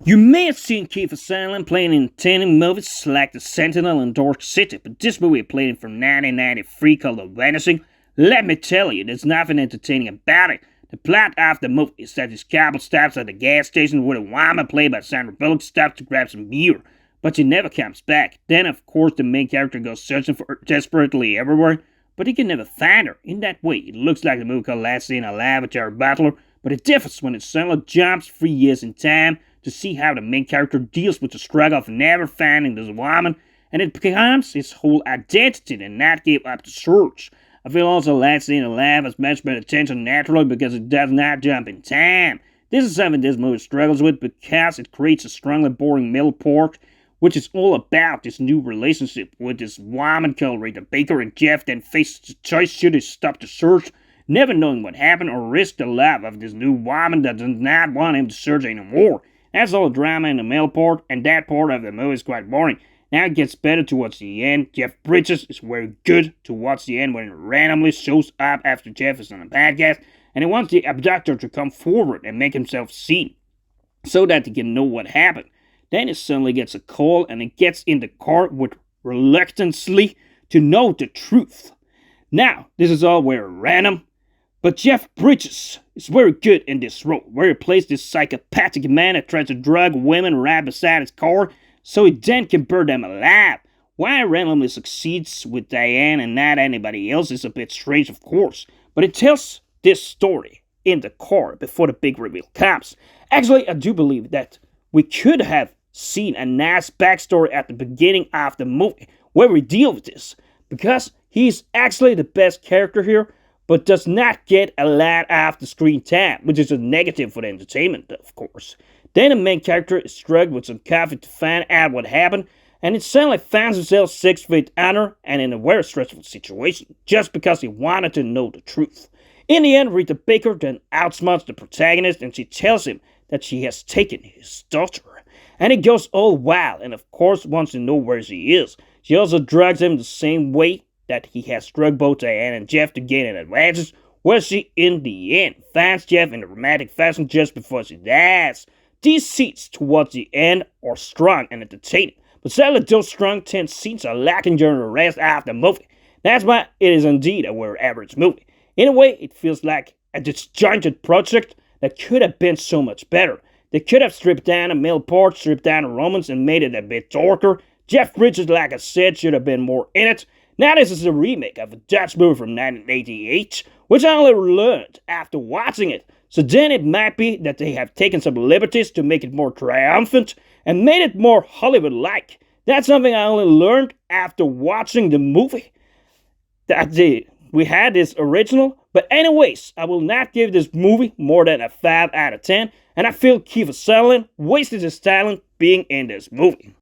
You may have seen Kiefer Sutherland playing in entertaining movies like The Sentinel and Dark City, but this movie played from 1993 called The Vanishing. Let me tell you, there's nothing entertaining about it. The plot of the movie is that this couple stops at the gas station where a woman played by Sandra Bullock stops to grab some beer, but she never comes back. Then, of course, the main character goes searching for her desperately everywhere, but he can never find her. In that way, it looks like the movie called Last Seen Alive with Jared Butler, but it differs when it suddenly jumps 3 years in time to see how the main character deals with the struggle of never finding this woman, and it becomes his whole identity to not give up the search. I feel also Last Seen Alive has much better tension naturally because it does not jump in time. This is something this movie struggles with because it creates a strongly boring middle part, which is all about this new relationship with this woman called Rita Baker, and Jeff then faces the choice: should he stop the search, never knowing what happened, or risk the love of this new woman that does not want him to search anymore. That's all the drama in the middle part, and that part of the movie is quite boring. Now it gets better towards the end. Jeff Bridges is very good towards the end when he randomly shows up after Jeff is on a podcast, and he wants the abductor to come forward and make himself seen, so that he can know what happened. Then he suddenly gets a call, and he gets in the car with reluctantly to know the truth. Now, this is all very random, but Jeff Bridges is very good in this role, where he plays this psychopathic man that tries to drug women right beside his car so he then can burn them alive. Why he randomly succeeds with Diane and not anybody else is a bit strange, of course, but it tells this story in the car before the big reveal comes. Actually, I do believe that we could have seen a nice backstory at the beginning of the movie where we deal with this, because he's actually the best character here, but does not get a lot of the screen time, which is a negative for the entertainment, of course. Then the main character is struggling with some coffee to find out what happened, and it suddenly finds himself 6 feet under and in a very stressful situation, just because he wanted to know the truth. In the end, Rita Baker then outsmarts the protagonist, and she tells him that she has taken his daughter. And he goes all wild, and of course wants to know where she is. She also drugs him the same way that he has drugged both Diane and Jeff to gain an advantage, where she, in the end, finds Jeff in a dramatic fashion just before she dies. These scenes towards the end are strong and entertaining, but sadly those strong, tense scenes are lacking during the rest of the movie. That's why it is indeed a very average movie. In a way, it feels like a disjointed project that could have been so much better. They could have stripped down a middle part, stripped down the romance, and made it a bit darker. Jeff Bridges, like I said, should have been more in it. Now this is a remake of a Dutch movie from 1988, which I only learned after watching it. So then it might be that they have taken some liberties to make it more triumphant and made it more Hollywood-like. That's something I only learned after watching the movie. We had this original, but anyways, I will not give this movie more than a 5 out of 10, and I feel Kiefer Sutherland wasted his talent being in this movie.